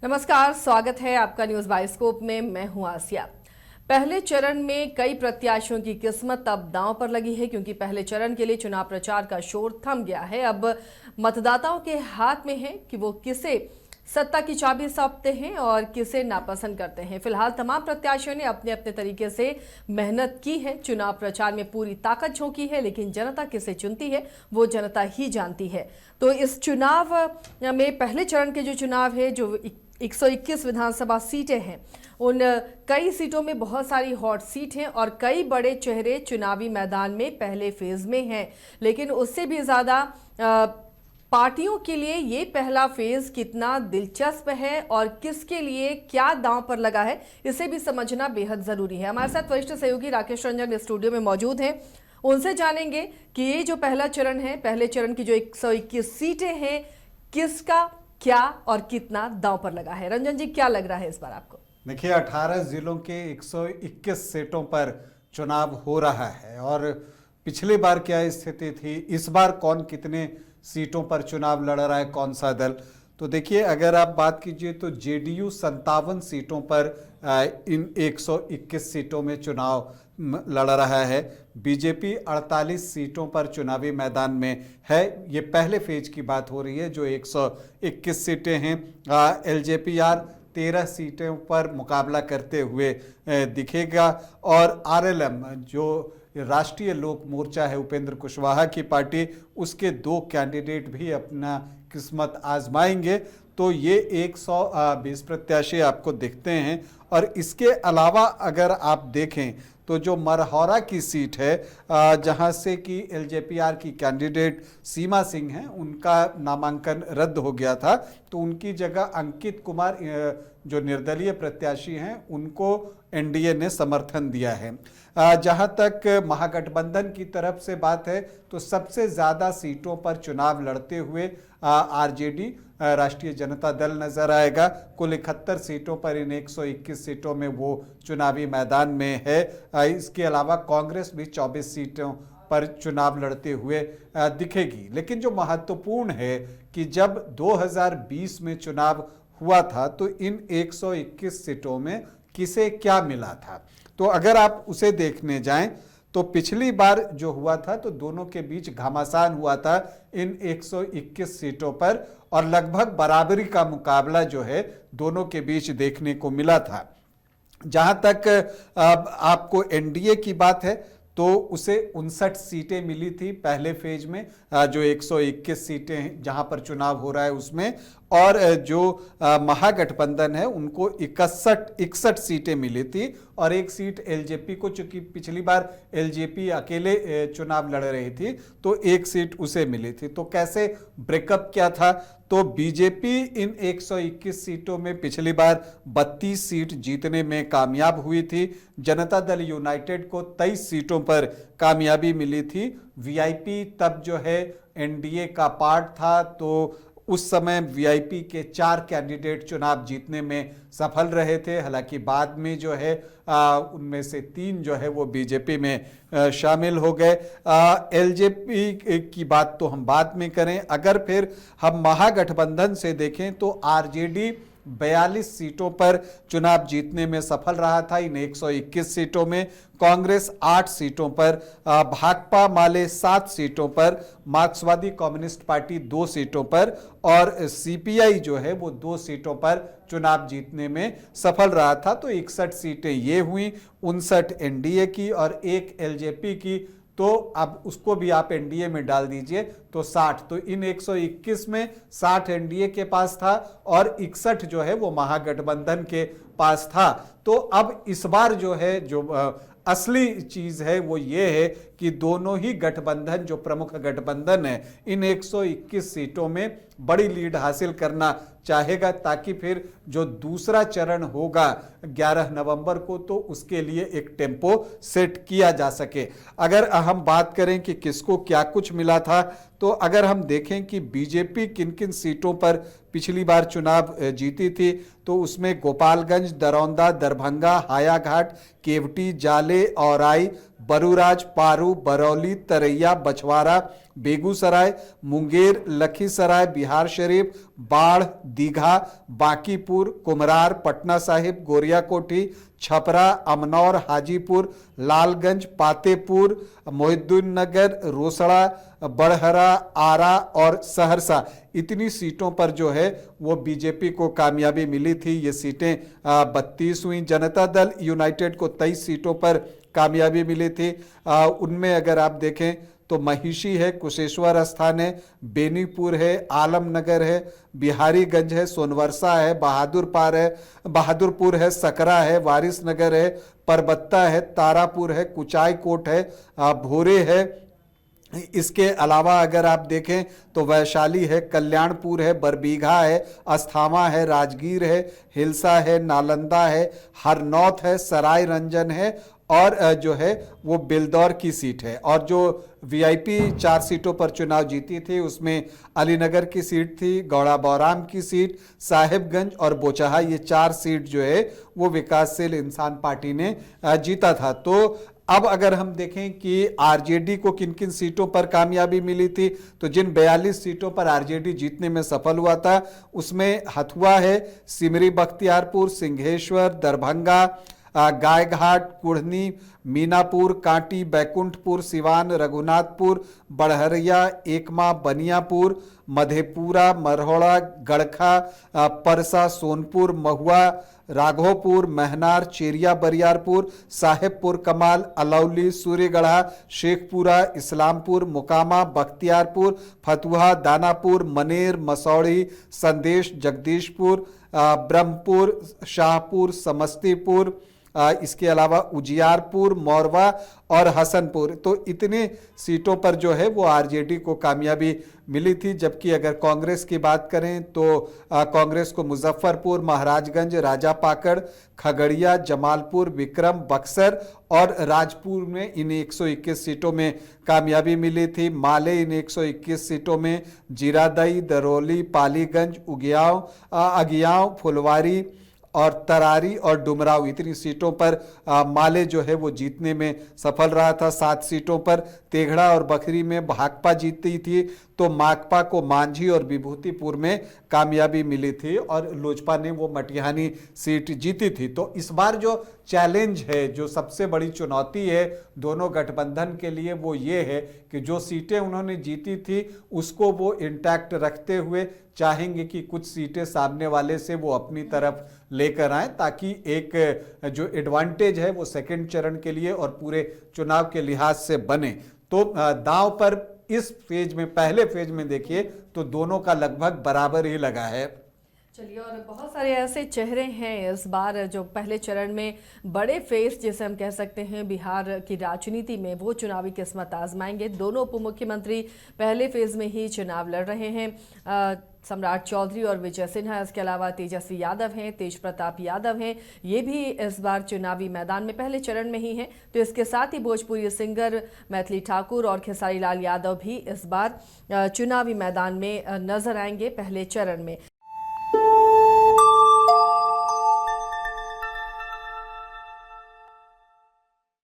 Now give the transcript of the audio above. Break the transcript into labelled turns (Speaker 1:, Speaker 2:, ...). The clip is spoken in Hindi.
Speaker 1: नमस्कार, स्वागत है आपका न्यूज बाइस्कोप में। मैं हूं आसिया। पहले चरण में कई प्रत्याशियों की किस्मत अब दांव पर लगी है, क्योंकि पहले चरण के लिए चुनाव प्रचार का शोर थम गया है। अब मतदाताओं के हाथ में है कि वो किसे सत्ता की चाबी सौंपते हैं और किसे नापसंद करते हैं। फिलहाल तमाम प्रत्याशियों ने अपने अपने तरीके से मेहनत की है, चुनाव प्रचार में पूरी ताकत झोंकी है, लेकिन जनता किसे चुनती है वो जनता ही जानती है। तो इस चुनाव में पहले चरण के जो चुनाव है, जो 121 विधानसभा सीटें हैं, उन कई सीटों में बहुत सारी हॉट सीट हैं और कई बड़े चेहरे चुनावी मैदान में पहले फेज में हैं। लेकिन उससे भी ज़्यादा पार्टियों के लिए ये पहला फेज कितना दिलचस्प है और किसके लिए क्या दांव पर लगा है, इसे भी समझना बेहद ज़रूरी है। हमारे साथ वरिष्ठ सहयोगी राकेश रंजन स्टूडियो में मौजूद हैं। उनसे जानेंगे कि ये जो पहला चरण है, पहले चरण की जो 121 सीटें हैं, किसका क्या और कितना दांव पर लगा है। रंजन जी, क्या लग रहा है इस बार आपको?
Speaker 2: देखिए, 18 जिलों के 121 सीटों पर चुनाव हो रहा है और पिछली बार क्या स्थिति थी, इस बार कौन कितने सीटों पर चुनाव लड़ रहा है, कौन सा दल। तो देखिए, अगर आप बात कीजिए तो जेडीयू 57 सीटों पर इन 121 सीटों में चुनाव लड़ रहा है। बीजेपी 48 सीटों पर चुनावी मैदान में है। ये पहले फेज की बात हो रही है, जो 121 सीटें हैं। एलजेपीआर 13 सीटों पर मुकाबला करते हुए दिखेगा और आरएलएम, जो राष्ट्रीय लोक मोर्चा है उपेंद्र कुशवाहा की पार्टी, उसके 2 कैंडिडेट भी अपना किस्मत आजमाएंगे। तो ये 120 प्रत्याशी आपको दिखते हैं। और इसके अलावा अगर आप देखें तो जो मरहौरा की सीट है, जहां से कि एलजेपीआर की कैंडिडेट सीमा सिंह हैं, उनका नामांकन रद्द हो गया था, तो उनकी जगह अंकित कुमार, जो निर्दलीय प्रत्याशी हैं, उनको एनडीए ने समर्थन दिया है। जहां तक महागठबंधन की तरफ से बात है तो सबसे ज़्यादा सीटों पर चुनाव लड़ते हुए आरजेडी, राष्ट्रीय जनता दल नजर आएगा। कुल 71 सीटों पर इन 121 सीटों में वो चुनावी मैदान में है। इसके अलावा कांग्रेस भी 24 सीटों पर चुनाव लड़ते हुए दिखेगी। लेकिन जो महत्वपूर्ण है कि जब 2020 में चुनाव हुआ था तो इन 121 सीटों में किसे क्या मिला था, तो अगर आप उसे देखने जाएं तो पिछली बार जो हुआ था तो दोनों के बीच घमासान हुआ था इन 121 सीटों पर और लगभग बराबरी का मुकाबला जो है दोनों के बीच देखने को मिला था। जहां तक आपको एनडीए की बात है तो उसे 59 सीटें मिली थी पहले फेज में, जो 121 सीटें जहां पर चुनाव हो रहा है उसमें, और जो महागठबंधन है उनको 61 सीटें मिली थी और 1 सीट एलजेपी को, चूंकि पिछली बार एलजेपी अकेले चुनाव लड़ रही थी तो 1 सीट उसे मिली थी। तो कैसे ब्रेकअप क्या था, तो बीजेपी इन 121 सीटों में पिछली बार 32 सीट जीतने में कामयाब हुई थी। जनता दल यूनाइटेड को 23 सीटों पर कामयाबी मिली थी। वीआईपी तब जो है एनडीए का पार्ट था, तो उस समय वीआईपी के 4 कैंडिडेट चुनाव जीतने में सफल रहे थे। हालांकि बाद में जो है उनमें से 3 जो है वो बीजेपी में शामिल हो गए। एलजेपी की बात तो हम बाद में करें। अगर फिर हम महागठबंधन से देखें तो आरजेडी 42 सीटों पर चुनाव जीतने में सफल रहा था इन 121 सीटों में। कांग्रेस 8 सीटों पर, भाकपा माले 7 सीटों पर, मार्क्सवादी कम्युनिस्ट पार्टी 2 सीटों पर और सीपीआई जो है वो 2 सीटों पर चुनाव जीतने में सफल रहा था। तो 61 सीटें ये हुई, 59 एनडीए की और 1 एलजेपी की। तो अब उसको भी आप एनडीए में डाल दीजिए तो 60। तो इन 121 में 60 एनडीए के पास था और 61 जो है वो महागठबंधन के पास था। तो अब इस बार जो है, जो असली चीज है वो ये है कि दोनों ही गठबंधन, जो प्रमुख गठबंधन है, इन 121 सीटों में बड़ी लीड हासिल करना चाहेगा, ताकि फिर जो दूसरा चरण होगा 11 नवंबर को, तो उसके लिए एक टेम्पो सेट किया जा सके। अगर हम बात करें कि किसको क्या कुछ मिला था, तो अगर हम देखें कि बीजेपी किन किन सीटों पर पिछली बार चुनाव जीती थी, तो उसमें गोपालगंज, दरौंदा, दरभंगा, हायाघाट, केवटी, जाले, औराई, बरूराज, पारू, बरौली, तरैया, बछवाड़ा, बेगूसराय, मुंगेर, लखीसराय, बिहार शरीफ, बाढ़, दीघा, बांकीपुर, कुम्हरार, पटना साहिब, गोरियाकोठी, छपरा, अमनौर, हाजीपुर, लालगंज, पातेपुर, मोहिद्दीननगर, रोसड़ा, बड़हरा, आरा और सहरसा, इतनी सीटों पर जो है वो बीजेपी को कामयाबी मिली थी। ये सीटें 32 हुई। जनता दल यूनाइटेड को 23 सीटों पर कामयाबी मिली थी। उनमें अगर आप देखें तो महिषी है, कुशेश्वर स्थान है, बेनीपुर है, आलमनगर है, बिहारीगंज है, सोनवर्षा है, बहादुरपुर है, सकरा है, वारिसनगर है, परबत्ता है, तारापुर है, कुचायकोट है, भोरे है। इसके अलावा अगर आप देखें तो वैशाली है, कल्याणपुर है, बरबीघा है, अस्थामा है, राजगीर है, हिलसा है, नालंदा है, हरनौत है, सराय रंजन है और जो है वो बिलदौर की सीट है। और जो वीआईपी 4 सीटों पर चुनाव जीती थी उसमें अलीनगर की सीट थी, गौड़ा बौराम की सीट, साहिबगंज और बोचहा, ये 4 सीट जो है वो विकासशील इंसान पार्टी ने जीता था। तो अब अगर हम देखें कि आरजेडी को किन किन सीटों पर कामयाबी मिली थी, तो जिन 42 सीटों पर आरजेडी जीतने में सफल हुआ था उसमें हथुआ है, सिमरी बख्तियारपुर, सिंहेश्वर, दरभंगा, गायघाट, कुढ़नी, मीनापुर, कांटी, बैकुंठपुर, सिवान, रघुनाथपुर, बड़हरिया, एकमा, बनियापुर, मधेपुरा, मरहोड़ा, गड़खा, परसा, सोनपुर, महुआ, राघोपुर, महनार, चेरिया बरियारपुर, साहेबपुर कमाल, अलौली, सूर्यगढ़ा, शेखपुरा, इस्लामपुर, मुकामा, बख्तियारपुर, फतुहा, दानापुर, मनेर, मसौड़ी, संदेश, जगदीशपुर, ब्रह्मपुर, शाहपुर, समस्तीपुर, इसके अलावा उजियारपुर, मोरवा और हसनपुर। तो इतने सीटों पर जो है वो आरजेडी को कामयाबी मिली थी। जबकि अगर कांग्रेस की बात करें तो कांग्रेस को मुजफ्फरपुर, महाराजगंज, राजापाकड़, खगड़िया, जमालपुर, विक्रम, बक्सर और राजपुर में इन 121 सीटों में कामयाबी मिली थी। माले इन 121 सीटों में, जीरादई, दरौली, पालीगंज, अगियाव, फुलवारी और तरारी और डुमराव, इतनी सीटों पर माले जो है वो जीतने में सफल रहा था। 7 सीटों पर तेघड़ा और बखरी में भाकपा जीती थी, तो माकपा को मांझी और विभूतिपुर में कामयाबी मिली थी और लोजपा ने वो मटिहानी सीट जीती थी। तो इस बार जो चैलेंज है, जो सबसे बड़ी चुनौती है दोनों गठबंधन के लिए, वो ये है कि जो सीटें उन्होंने जीती थी उसको वो इंटैक्ट रखते हुए चाहेंगे कि कुछ सीटें सामने वाले से वो अपनी तरफ लेकर आए, ताकि एक जो एडवांटेज है वो सेकंड चरण के लिए और पूरे चुनाव के लिहाज से बने। तो दांव पर इस फेज में, पहले फेज में देखिए तो दोनों का लगभग बराबर ही लगा है।
Speaker 1: चलिए, और बहुत सारे ऐसे चेहरे हैं इस बार जो पहले चरण में बड़े फेस जिसे हम कह सकते हैं बिहार की राजनीति में, वो चुनावी किस्मत आजमाएंगे। दोनों उप मुख्यमंत्री पहले फेज में ही चुनाव लड़ रहे हैं। सम्राट चौधरी और विजय सिन्हा, इसके अलावा तेजस्वी यादव हैं, तेज प्रताप यादव हैं, ये भी इस बार चुनावी मैदान में पहले चरण में ही हैं। तो इसके साथ ही भोजपुरी सिंगर मैथिली ठाकुर और खेसारी लाल यादव भी इस बार चुनावी मैदान में नजर आएंगे पहले चरण में।